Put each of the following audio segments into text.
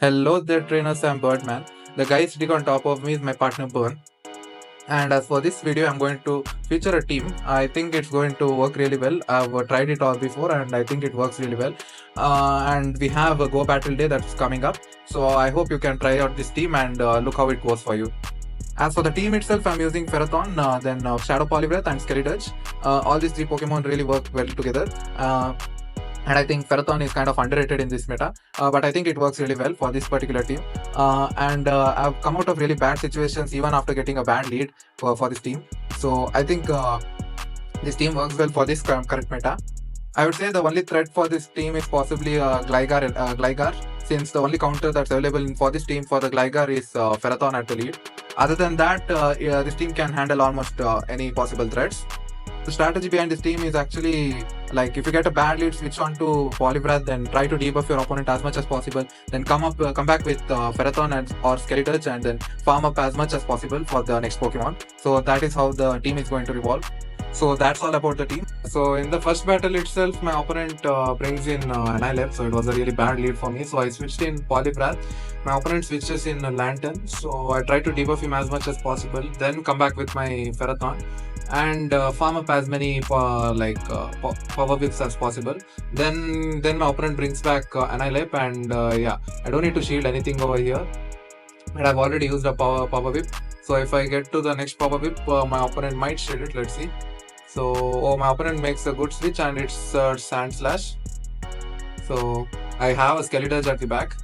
Hello there, trainers. I'm Birdman. The guy sitting on top of me is my partner Burn. And as for this video, I'm going to feature a team. I think it's going to work really well. I've tried it all before, and I think it works really well. And we have a Go Battle Day that's coming up. So I hope you can try out this team and look how it goes for you. As for the team itself, I'm using Ferrothorn, then Shadow Poliwrath and skeledirge. All these three Pokemon really work well together. And I think Ferrothorn is kind of underrated in this meta, but I think it works really well for this particular team. And I've come out of really bad situations even after getting a bad lead for this team. So I think this team works well for this current meta. I would say the only threat for this team is possibly Gligar, since the only counter that's available for this team for the Gligar is Ferrothorn at the lead. Other than that, this team can handle almost any possible threats. The strategy behind this team is actually like if you get a bad lead, switch on to Poliwrath, then try to debuff your opponent as much as possible. Then come back with Ferrothorn or skeledirge, and then farm up as much as possible for the next Pokemon. So that is how the team is going to revolve. So that's all about the team. So in the first battle itself, my opponent brings in Annihilate, so it was a really bad lead for me. So I switched in Poliwrath. My opponent switches in Lantern, so I try to debuff him as much as possible. Then come back with my Ferrothorn and farm up as many power whips as possible. Then my opponent brings back Annihilate, and yeah, I don't need to shield anything over here. And I've already used a power whip. So if I get to the next power whip, my opponent might shield it. Let's see. So my opponent makes a good switch, and it's Sand Slash. So I have a skeledirge at the back,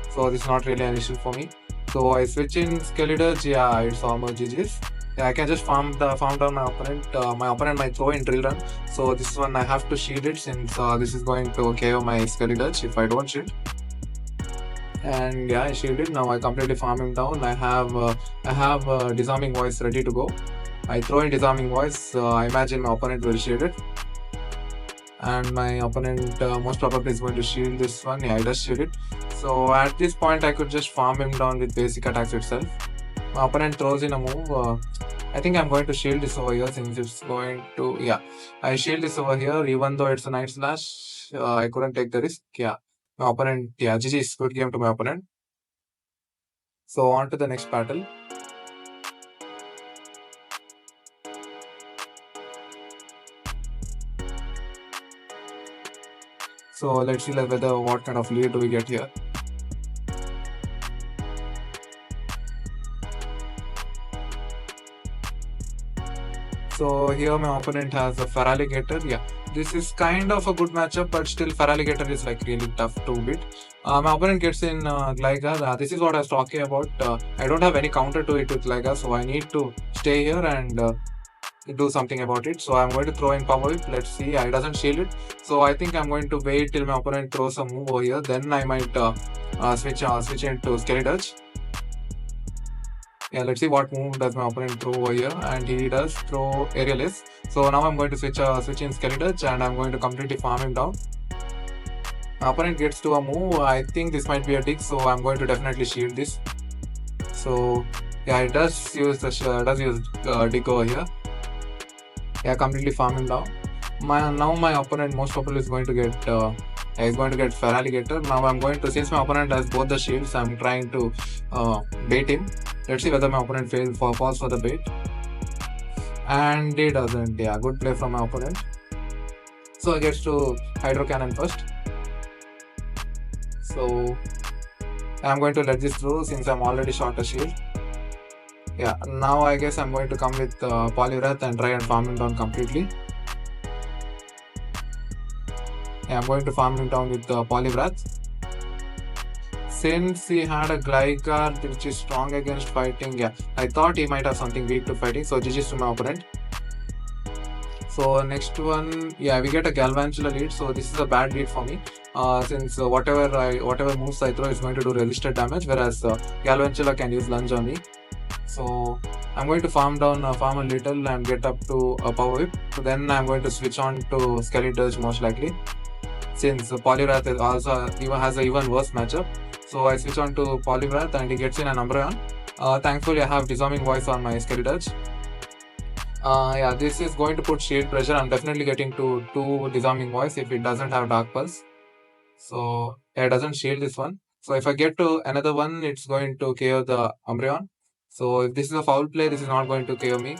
so this is not really an issue for me. So I switch in skeledirge. Yeah, it's almost GG's. Yeah, I can just farm down my opponent. My opponent might throw in drill run, so this one I have to shield it, since this is going to KO my skeledirge if I don't shield. And yeah, I shielded. Now I completely farm him down. I have disarming voice ready to go. I throw in disarming voice. I imagine my opponent will shield it, and my opponent most probably is going to shield this one. Yeah, I just shield it. So at this point, I could just farm him down with basic attacks itself. My opponent throws in a move. I think I'm going to shield this over here, since it's going to, yeah, I shield this over here. Even though it's a Night Slash, I couldn't take the risk. Yeah, my opponent, yeah, GG's, good game to my opponent. So on to the next battle. So let's see whether what kind of lead do we get here. So here my opponent has a Feraligatr. Yeah, this is kind of a good matchup, but still Feraligatr is like really tough to beat. My opponent gets in Gligar. This is what I was talking about. I don't have any counter to it with Gligar, so I need to stay here and do something about it. So I'm going to throw in Power Whip. Let's see. It doesn't shield it. So I think I'm going to wait till my opponent throws a move over here. Then I might switch into skeledirge. Yeah, let's see what move does my opponent throw over here, and he does throw Aerial Ace. So now I'm going to switch in skeledirge, and I'm going to completely farm him down. My opponent gets to a move. I think this might be a dig, so I'm going to definitely shield this. So yeah, it does use dig over here. Yeah, completely farm him down. Now my opponent most probably is going to get Feraligatr. Now I'm going to, since my opponent has both the shields, I'm trying to bait him. Let's see whether my opponent falls for the bait. And he doesn't. Yeah, good play from my opponent. So he gets to Hydro Cannon first. So I'm going to let this through, since I'm already short a shield. Yeah, now I guess I'm going to come with Poliwrath and try and farm him down completely. Yeah, I'm going to farm him down with Poliwrath. Since he had a Gligar which is strong against fighting, yeah, I thought he might have something weak to fighting, so GG's to my opponent. So next one, yeah, we get a Galvantula lead, so this is a bad lead for me, since whatever moves I throw is going to do resisted damage, whereas Galvantula can use lunge on me. So I'm going to farm a little and get up to a Power Whip. So then I'm going to switch on to skeledirge most likely, since Poliwrath also has an even worse matchup. So I switch on to Poliwrath, and he gets in an Umbreon. Thankfully I have disarming voice on my skeledirge. Yeah, this is going to put shield pressure. I'm definitely getting to 2 disarming voice if it doesn't have Dark Pulse. So yeah, it doesn't shield this one. So if I get to another one, it's going to KO the Umbreon. So if this is a foul play, this is not going to KO me.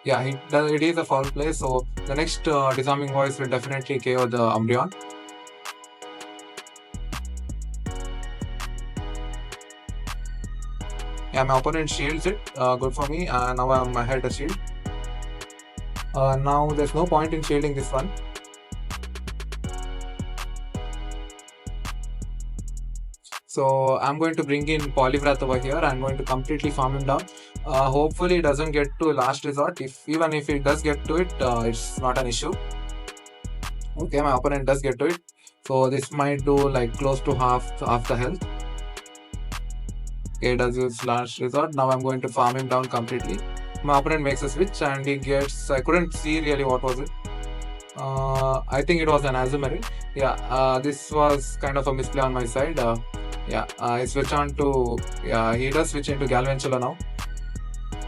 Yeah, it is a foul play. So the next Disarming Voice will definitely KO the Umbreon. Yeah, my opponent shields it. Good for me. Now I'm ahead a shield. Now there's no point in shielding this one. So I'm going to bring in Poliwrath over here. I'm going to completely farm him down. Hopefully it doesn't get to last resort. Even if it does get to it, it's not an issue. Okay, my opponent does get to it. So this might do like close to half the health. Okay, it does use last resort. Now I'm going to farm him down completely. My opponent makes a switch and he gets, I couldn't see really what was it. I think it was an Azumarill. Yeah, this was kind of a misplay on my side. I switch on to, he does switch into Galvantula now.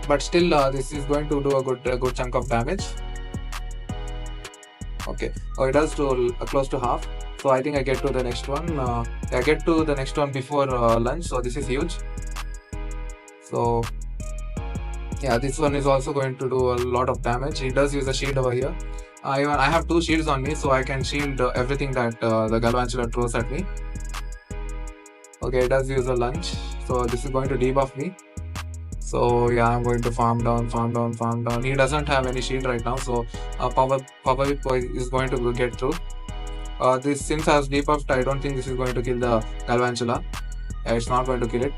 But still, this is going to do a good chunk of damage. Okay, it does do close to half. So I think I get to the next one. I get to the next one before lunch, so this is huge. So yeah, this one is also going to do a lot of damage. He does use a shield over here. I have 2 shields on me, so I can shield everything that the Galvantula throws at me. Okay, it does use a lunge, so this is going to debuff me. So yeah, I'm going to farm down. He doesn't have any shield right now, so Power Whip is going to get through. This, since I was debuffed, I don't think this is going to kill the Galvantula. It's not going to kill it.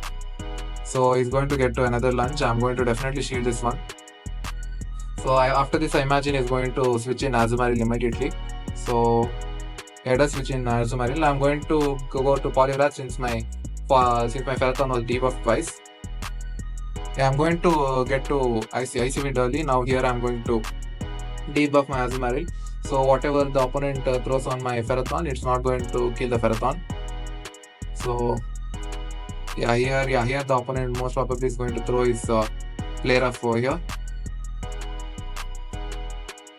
So he's going to get to another lunge. I'm going to definitely shield this one. So after this, I imagine he's going to switch in Azumarill immediately. So let us switch in Azumarill. I'm going to go to Poliwrath since my Ferrothorn was debuffed twice. Yeah, I'm going to get to Icy Wind early. Now here I'm going to debuff my Azumarill. So whatever the opponent throws on my Ferrothorn, it's not going to kill the Ferrothorn. So here the opponent most probably is going to throw his Poliwrath over here.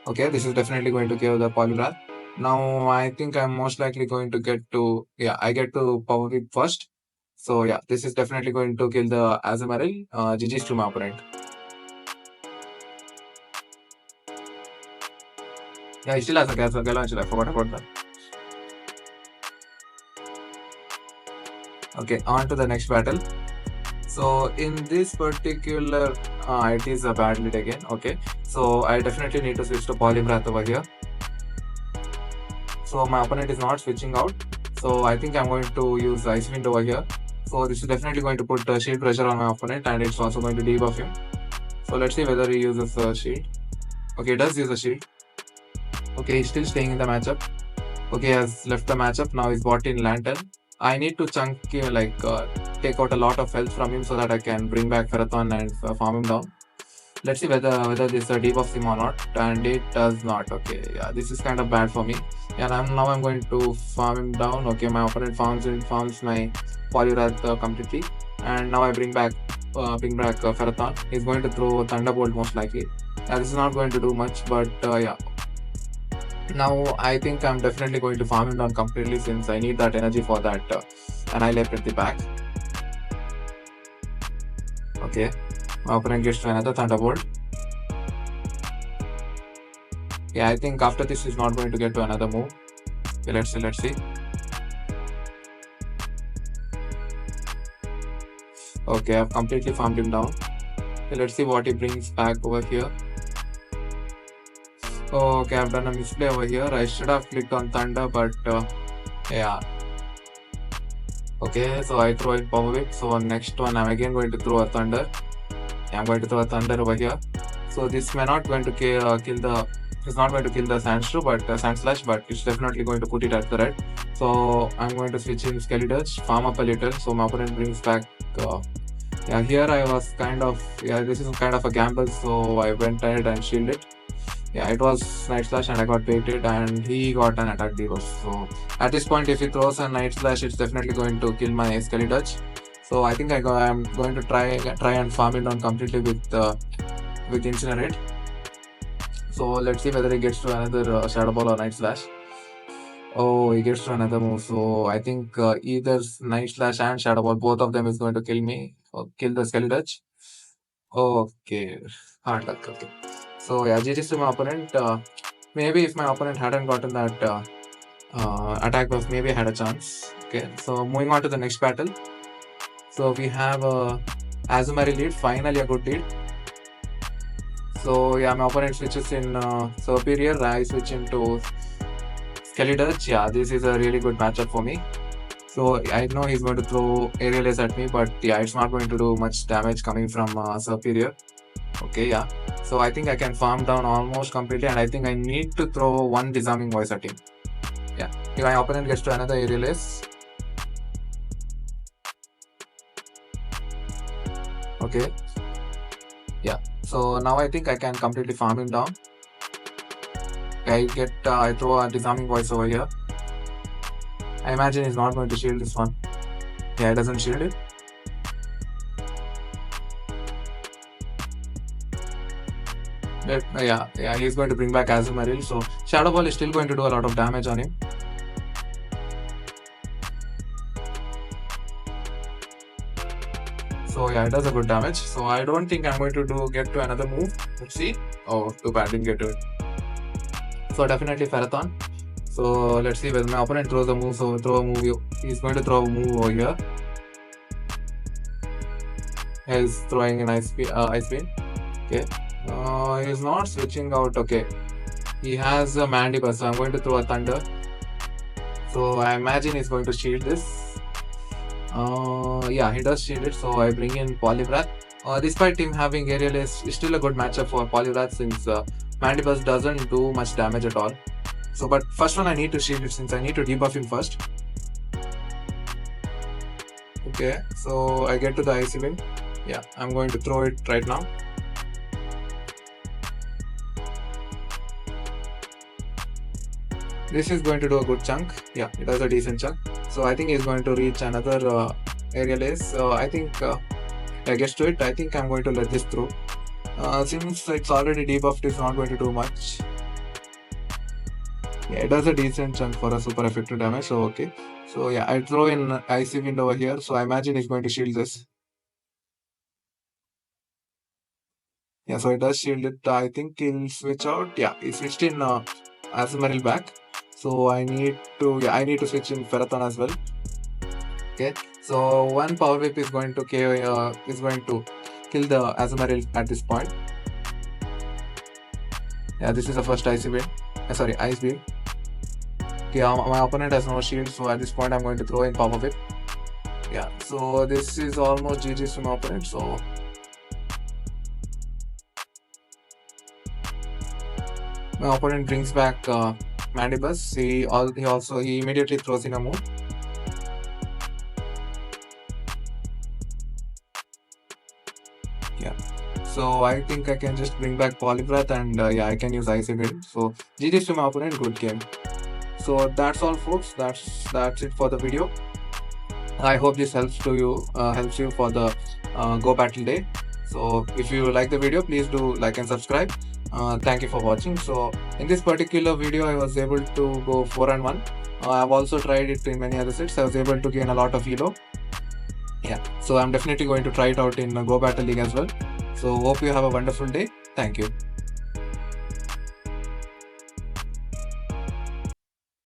Okay, this is definitely going to kill the Poliwrath. Now I think I'm most likely going to get to, I get to Power Whip first. So yeah, this is definitely going to kill the Azumarill. GG's to my opponent. Yeah, he still has a Galvantula. I forgot about that. Okay, on to the next battle. So in this particular, it is a bad lead again. Okay, so I definitely need to switch to Poliwrath over here. So my opponent is not switching out. So I think I'm going to use Ice Wind over here. So this is definitely going to put shield pressure on my opponent, and it's also going to debuff him. So let's see whether he uses a shield. Okay, he does use a shield. Okay, he's still staying in the matchup. Okay, he has left the matchup. Now he's bought in Lantern. I need to take out a lot of health from him so that I can bring back Ferrothorn and farm him down. Let's see whether this debuffs him or not, and it does not. Okay, yeah, this is kind of bad for me. And now I'm going to farm him down. Okay, my opponent farms my Poliwrath completely, and now I bring back Ferrothorn. He's going to throw Thunderbolt most likely. This is not going to do much, but yeah. Now I think I'm definitely going to farm him down completely since I need that energy for that Annihilate at the back. Okay, my opponent gets to another Thunderbolt. Yeah, I think after this he's not going to get to another move. Okay, let's see. Okay, I've completely farmed him down. Okay, let's see what he brings back over here. Okay, I've done a misplay over here. I should have clicked on Thunder, but yeah. Okay, so I throw in Power Whip. So next one, I'm again going to throw a Thunder. Yeah, I'm going to throw a Thunder over here. So this may not going to it's not going to kill the Sand Slash, but it's definitely going to put it at the red. So I'm going to switch in skeledirge, farm up a little. So my opponent brings back. Here I was this is kind of a gamble. So I went ahead and shielded. Yeah, it was Night Slash and I got baited and he got an attack debuff. So at this point, if he throws a Night Slash, it's definitely going to kill my skeledirge. So I think I'm going to try and farm it down completely with Incinerate. So let's see whether he gets to another Shadow Ball or Night Slash. Oh, he gets to another move. So I think either Night Slash and Shadow Ball, both of them is going to kill me or kill the skeledirge. Okay, hard luck. Okay. So yeah, GG's to my opponent. Maybe if my opponent hadn't gotten that attack buff, maybe I had a chance. Okay, so moving on to the next battle. So we have Azumarill lead, finally a good lead. So yeah, my opponent switches in Superior, I switch into skeledirge. Yeah, this is a really good matchup for me. So I know he's going to throw aerial ace at me, but yeah, it's not going to do much damage coming from Superior. Okay, yeah. So I think I can farm down almost completely, and I think I need to throw one disarming voice at him. Yeah, if my opponent gets to another aerial ace. Okay. Yeah. So now I think I can completely farm him down. I throw a disarming voice over here. I imagine he's not going to shield this one. Yeah, he doesn't shield it. Yeah, he's going to bring back Azumarill. So Shadow Ball is still going to do a lot of damage on him. So yeah, it does a good damage. So I don't think I'm going to get to another move. Let's see. Oh, too bad, didn't get to it. So definitely Ferrothorn. So let's see whether my opponent throws a move. So throw a move. He's going to throw a move over here. He's throwing an ice beam. Okay. He's not switching out. Okay. He has a Mandible, so I'm going to throw a Thunder. So I imagine he's going to shield this. Yeah, he does shield it. So I bring in Poliwrath. Despite him having aerial, is still a good matchup for Poliwrath since Mandible doesn't do much damage at all. So, but first one I need to shield it since I need to debuff him first. Okay, so I get to the Icy Wind. Yeah, I'm going to throw it right now. This is going to do a good chunk. Yeah, it does a decent chunk. So I think he's going to reach another aerial ace. I think I guess to it. I think I'm going to let this through. Since it's already debuffed, it's not going to do much. Yeah, it does a decent chunk for a super effective damage. So okay. So yeah, I throw in Icy Wind over here. So I imagine he's going to shield this. Yeah, so it does shield it. I think he'll switch out. Yeah, he switched in Azumarill back. So I need to switch in Ferrothorn as well. Okay, so one power whip is going to kill the Azumarill at this point. Yeah, this is the first Ice Beam. Ice Beam. Okay, my opponent has no shield, so at this point I'm going to throw in power whip. Yeah, so this is almost GG's to my opponent. So my opponent brings back Mandibus. He immediately throws in a move. Yeah. So I think I can just bring back Poliwrath and yeah, I can use Icy Wind. So GG's to my opponent, good game. So that's all, folks. That's it for the video. I hope this helps you for the Go Battle Day. So if you like the video, please do like and subscribe. Thank you for watching. So in this particular video, I was able to go 4-1. I've also tried it in many other sets. I was able to gain a lot of elo. Yeah, so I'm definitely going to try it out in Go Battle League as well. So hope you have a wonderful day. Thank you.